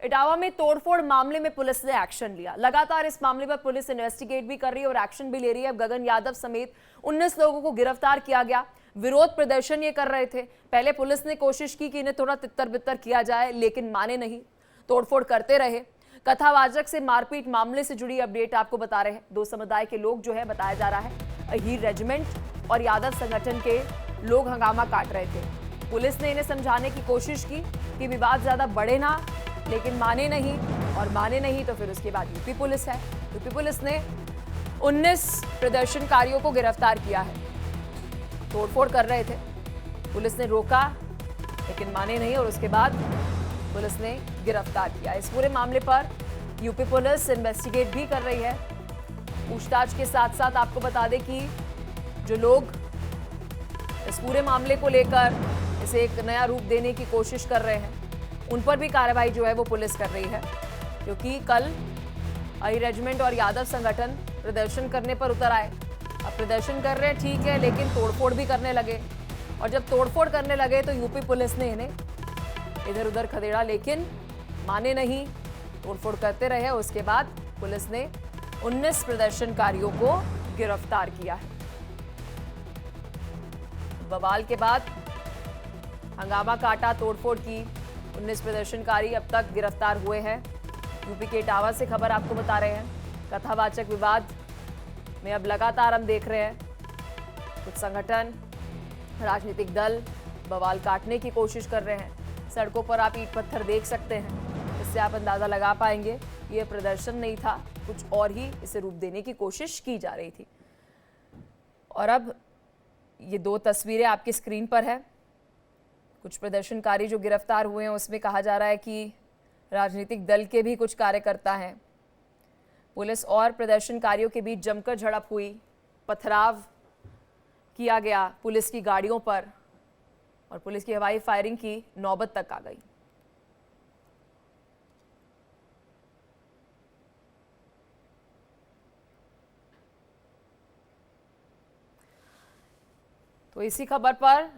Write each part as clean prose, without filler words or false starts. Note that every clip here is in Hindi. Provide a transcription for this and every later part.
इटावा में तोड़फोड़ मामले में पुलिस ने एक्शन लिया। लगातार इस मामले पर पुलिस इन्वेस्टिगेट भी कर रही है और एक्शन भी ले रही है। अब गगन यादव समेत 19 लोगों को गिरफ्तार किया गया। विरोध प्रदर्शन ये कर रहे थे। पहले पुलिस ने कोशिश की कि इन्हें थोड़ा तितर बितर किया जाए, लेकिन माने नहीं, तोड़फोड़ करते रहे। कथावाचक से मारपीट मामले से जुड़ी अपडेट आपको बता रहे हैं। दो समुदाय के लोग जो है बताया जा रहा है अहीर रेजिमेंट और यादव संगठन के लोग हंगामा काट रहे थे। पुलिस ने इन्हें समझाने की कोशिश की कि विवाद ज्यादा बढ़े ना, लेकिन माने नहीं, और माने नहीं तो फिर उसके बाद यूपी पुलिस है। यूपी पुलिस ने 19 प्रदर्शनकारियों को गिरफ्तार किया है। तोड़फोड़ कर रहे थे, पुलिस ने रोका लेकिन माने नहीं और उसके बाद पुलिस ने गिरफ्तार किया। इस पूरे मामले पर यूपी पुलिस इन्वेस्टिगेट भी कर रही है। पूछताछ के साथ साथ आपको बता दें कि जो लोग इस पूरे मामले को लेकर इसे एक नया रूप देने की कोशिश कर रहे हैं, उन पर भी कार्रवाई जो है वो पुलिस कर रही है। क्योंकि कल आई रेजिमेंट और यादव संगठन प्रदर्शन करने पर उतर आए। अब प्रदर्शन कर रहे हैं ठीक है, लेकिन तोड़फोड़ भी करने लगे, और जब तोड़फोड़ करने लगे तो यूपी पुलिस ने इन्हें इधर उधर खदेड़ा, लेकिन माने नहीं, तोड़फोड़ करते रहे। उसके बाद पुलिस ने 19 प्रदर्शनकारियों को गिरफ्तार किया है। बवाल के बाद हंगामा काटा, तोड़फोड़ की, 19 प्रदर्शनकारी अब तक गिरफ्तार हुए हैं। यूपी के इटावा से खबर आपको बता रहे हैं। कथावाचक विवाद में अब लगातार हम देख रहे हैं कुछ संगठन, राजनीतिक दल बवाल काटने की कोशिश कर रहे हैं। सड़कों पर आप ईंट पत्थर देख सकते हैं, इससे आप अंदाजा लगा पाएंगे ये प्रदर्शन नहीं था, कुछ और ही इसे रूप देने की कोशिश की जा रही थी। और अब ये दो तस्वीरें आपकी स्क्रीन पर है। कुछ प्रदर्शनकारी जो गिरफ्तार हुए हैं उसमें कहा जा रहा है कि राजनीतिक दल के भी कुछ कार्यकर्ता हैं। पुलिस और प्रदर्शनकारियों के बीच जमकर झड़प हुई, पथराव किया गया पुलिस की गाड़ियों पर, और पुलिस की हवाई फायरिंग की नौबत तक आ गई। तो इसी खबर पर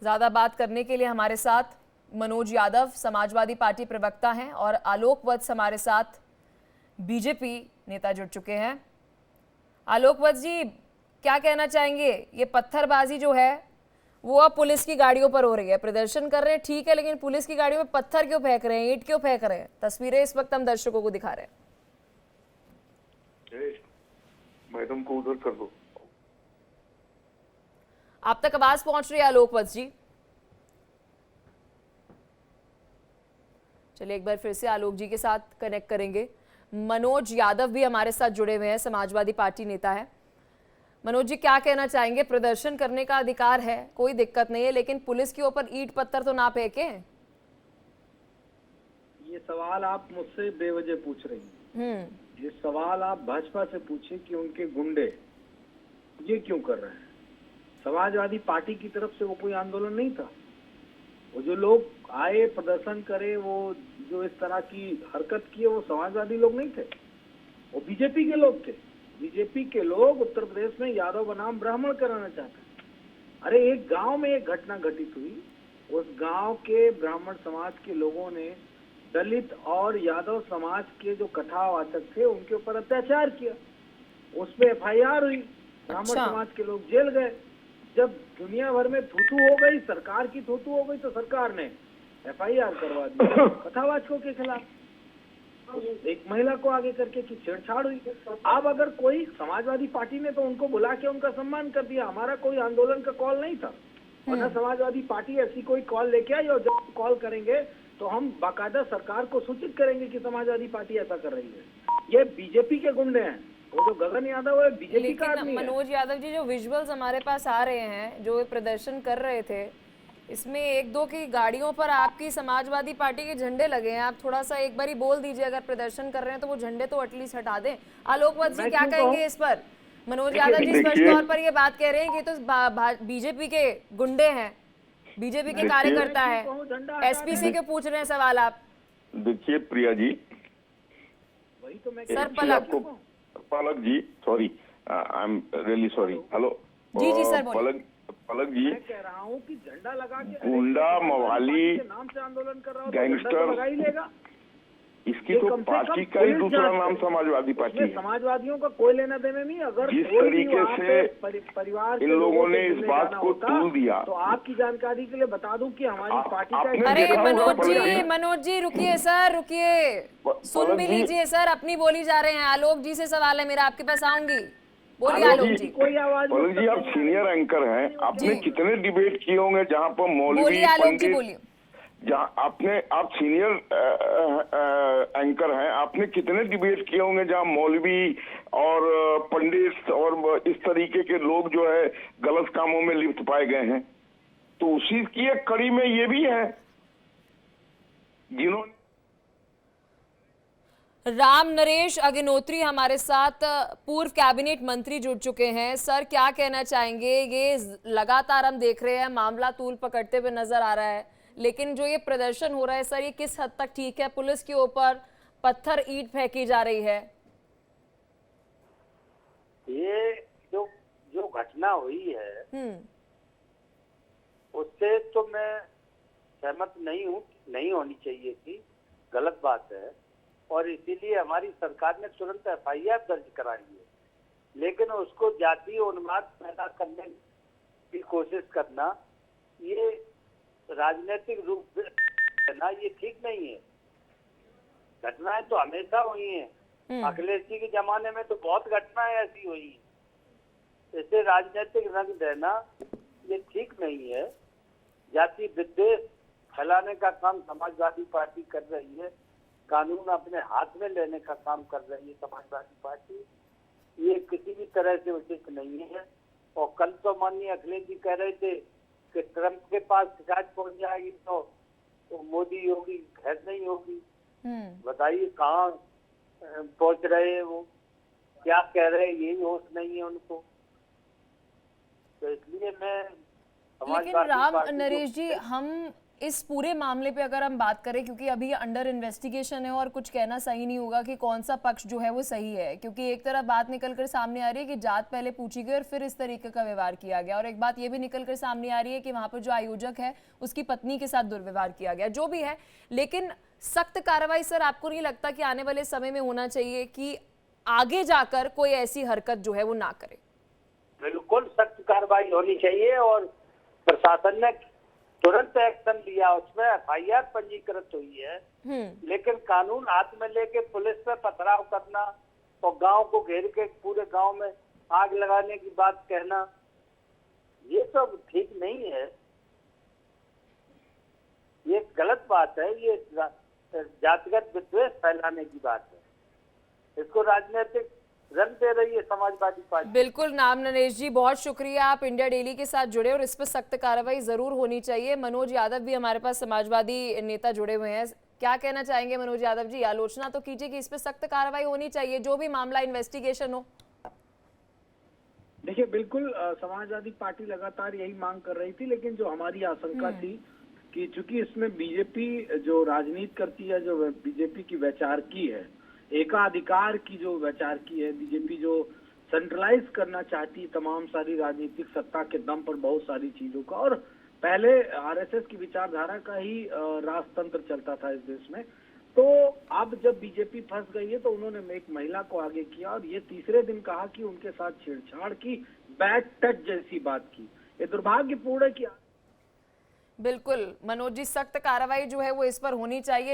ज्यादा बात करने के लिए हमारे साथ मनोज यादव समाजवादी पार्टी प्रवक्ता हैं और आलोक वत्स हमारे साथ बीजेपी नेता जुड़ चुके हैं। आलोक वत्स जी, क्या कहना चाहेंगे? ये पत्थरबाजी जो है वो अब पुलिस की गाड़ियों पर हो रही है। प्रदर्शन कर रहे हैं ठीक है, लेकिन पुलिस की गाड़ियों में पत्थर क्यों फेंक रहे हैं, ईंट क्यों फेंक रहे हैं? तस्वीरें इस वक्त हम दर्शकों को दिखा रहे हैं। मैडम को उधर कर दो। आप तक आवाज पहुंच रही है आलोक वत्स जी? चलिए एक बार फिर से आलोक जी के साथ कनेक्ट करेंगे। मनोज यादव भी हमारे साथ जुड़े हुए हैं, समाजवादी पार्टी नेता है। मनोज जी, क्या कहना चाहेंगे? प्रदर्शन करने का अधिकार है, कोई दिक्कत नहीं है, लेकिन पुलिस के ऊपर ईंट पत्थर तो ना फेंके। ये सवाल आप मुझसे बेवजह पूछ रही हैं। ये सवाल आप भाजपा से पूछे कि उनके गुंडे ये क्यों कर रहे हैं। समाजवादी पार्टी की तरफ से वो कोई आंदोलन नहीं था। वो जो लोग आए, प्रदर्शन करे, वो जो इस तरह की हरकत किए, वो समाजवादी लोग नहीं थे, वो बीजेपी के लोग थे। बीजेपी के लोग उत्तर प्रदेश में यादव बनाम ब्राह्मण कराना चाहते हैं। अरे एक गांव में एक घटना घटित हुई, उस गांव के ब्राह्मण समाज के लोगों ने दलित और यादव समाज के जो कथावाचक थे उनके ऊपर अत्याचार किया, उसमें एफआईआर हुई, ब्राह्मण समाज के लोग जेल गए। जब दुनिया भर में थूथू हो गई, सरकार की थूथू हो गई, तो सरकार ने एफआईआर करवा दी कथावाचकों के खिलाफ। एक महिला को आगे करके की छेड़छाड़ हुई। अब अगर कोई समाजवादी पार्टी ने तो उनको बुला के उनका सम्मान कर दिया, हमारा कोई आंदोलन का कॉल नहीं था, और न समाजवादी पार्टी ऐसी कोई कॉल लेके आई। और जब कॉल करेंगे तो हम बाकायदा सरकार को सूचित करेंगे कि समाजवादी पार्टी ऐसा कर रही है। ये बीजेपी के गुंडे हैं, वो जो गगन यादव है बीजेपी का आदमी है। मनोज यादव जी, जो विजुअल्स हमारे पास आ रहे हैं, जो प्रदर्शन कर रहे थे, इसमें एक दो की गाड़ियों पर आपकी समाजवादी पार्टी के झंडे लगे हैं। आप थोड़ा सा एक बार ही बोल दीजिए, अगर प्रदर्शन कर रहे हैं तो वो झंडे तो एटलीस्ट हटा दें। आलोक वत्स जी, क्या कहेंगे इस पर? मनोज यादव जी स्पष्ट तौर पर ये बात कह रहे हैं कि तो बीजेपी के गुंडे हैं, बीजेपी के कार्यकर्ता है। एसपीसी के पूछ रहे हैं सवाल आप। देखिए प्रिया जी, वही तो मैं sir Palak ji, sorry, I am really sorry. Hello जी जी सर, पलक पलक जी, मैं कह रहा हूँ कि झंडा लगा के गुंडा, मवाली, के नाम से आंदोलन कर रहा हो तो गैंगस्टर, झंडा तो लगा ही लेगा। इसकी ये तो कम से कम पार्टी का ही पुलिस दूसरा जांच नाम करे। समाजवादी पार्टी इसमें है। समाजवादियों का कोई लेना देना नहीं। अगर जिस कोई भी तरीके वहाँ से पे परिवार के इन लोगों ने से इस मिलने बात जाना को होता, तूल दिया। तो आपकी जानकारी के लिए बता दूं कि हमारी पार्टी का आपने अरे देखा होगा मनोज पलक जी, मनोज जी रुकिए सर, रुकिए, सुन पलक भी जी, लीजिए सर, अपनी बोली जा रहे हैं। आलोक जी से सवाल है मेरा, आपके पास आऊंगी, बोलिए आलोक आलोक जी, जी। कोई आवाज पलक जी, आप सीनियर एंकर हैं, आपने कितने डिबेट किए होंगे जहाँ पर मौलवी, बोलिए आलोक जी, पंडित, बोलिए। जहाँ आप सीनियर एंकर हैं, आपने कितने डिबेट किए होंगे जहाँ मौलवी और पंडित और इस तरीके के लोग जो है गलत कामों में लिप्त पाए गए हैं। तो उसी की एक कड़ी में ये भी है जिन्होंने राम नरेश अग्निहोत्री हमारे साथ पूर्व कैबिनेट मंत्री जुड़ चुके हैं। सर क्या कहना चाहेंगे? ये लगातार हम देख रहे हैं मामला तूल पकड़ते हुए नजर आ रहा है, लेकिन जो ये प्रदर्शन हो रहा है सर, ये किस हद तक ठीक है? पुलिस के ऊपर पत्थर ईंट फेंकी जा रही है। ये जो घटना हुई है उससे तो मैं सहमत नहीं हूँ, नहीं होनी चाहिए थी, गलत बात है। और इसीलिए हमारी सरकार ने तुरंत एफआईआर दर्ज कराई है, लेकिन उसको जातीय उन्माद पैदा करने की कोशिश करना, ये राजनीतिक रूप देना, ये ठीक नहीं है। घटनाएं तो हमेशा हुई हैं, अखिलेश जी के जमाने में तो बहुत घटनाएं ऐसी हुई हैं। इसे राजनीतिक रंग देना ये ठीक नहीं है। जाति विद्वेष फैलाने का काम समाजवादी पार्टी कर रही है, कानून अपने हाथ में लेने का काम कर रही है समाजवादी पार्टी। ये किसी भी तरह से उचित नहीं है। और कल तो माननीय अखिलेश जी कह रहे थे कि ट्रंप के पास शिकायत पहुंच जाएगी तो मोदी योगी खैर नहीं होगी। बताइए कहाँ पहुंच रहे हैं वो, क्या कह रहे हैं, यही होश नहीं है उनको। तो इसलिए मैं लेकिन राम नरेश जी, हम इस पूरे मामले पे अगर हम बात करें, क्योंकि अभी अंडर इन्वेस्टिगेशन है और कुछ कहना सही नहीं होगा कि कौन सा पक्ष जो है वो सही है, क्योंकि एक तरफ बात निकल कर सामने आ रही है कि जात पहले पूछी गई और फिर इस तरीके का व्यवहार किया गया, और एक बात ये भी निकल कर सामने आ रही है कि वहां पर जो आयोजक है उसकी पत्नी के साथ दुर्व्यवहार किया गया। जो भी है, लेकिन सख्त कार्रवाई सर आपको नहीं लगता कि आने वाले समय में होना चाहिए कि आगे जाकर कोई ऐसी हरकत जो है वो ना करे? बिल्कुल सख्त कार्रवाई होनी चाहिए और प्रशासन ने तुरंत एक्शन लिया, उसमें एफआईआर पंजीकृत हुई है। लेकिन कानून हाथ में लेके पुलिस पे पथराव करना और गांव को घेर के पूरे गांव में आग लगाने की बात कहना, ये सब ठीक नहीं है, ये गलत बात है। ये जातिगत विद्वेष फैलाने की बात है। इसको राजनीतिक रंग दे रही है समाजवादी पार्टी। बिल्कुल नाम नरेश जी, बहुत शुक्रिया, आप इंडिया डेली के साथ जुड़े और इस पर सख्त कार्रवाई जरूर होनी चाहिए। मनोज यादव भी हमारे पास समाजवादी नेता जुड़े हुए हैं, क्या कहना चाहेंगे मनोज यादव जी? आलोचना तो कीजिए कि इस पर सख्त कार्रवाई होनी चाहिए, जो भी मामला इन्वेस्टिगेशन हो। देखिए, बिल्कुल समाजवादी पार्टी लगातार यही मांग कर रही थी, लेकिन जो हमारी आशंका थी कि चूंकि इसमें बीजेपी जो राजनीति करती है, जो बीजेपी की वैचारिकी है, एकाधिकार की जो वैचारिकी है, बीजेपी जो सेंट्रलाइज करना चाहती है तमाम सारी राजनीतिक सत्ता के दम पर बहुत सारी चीजों का, और पहले आरएसएस की विचारधारा का ही राजतंत्र चलता था इस देश में। तो अब जब बीजेपी फंस गई है तो उन्होंने एक महिला को आगे किया और ये तीसरे दिन कहा कि उनके साथ छेड़छाड़ की, बैड टच जैसी बात की। ये दुर्भाग्यपूर्ण है कि बिल्कुल मनोज जी, सख्त कार्रवाई जो है वो इस पर होनी चाहिए।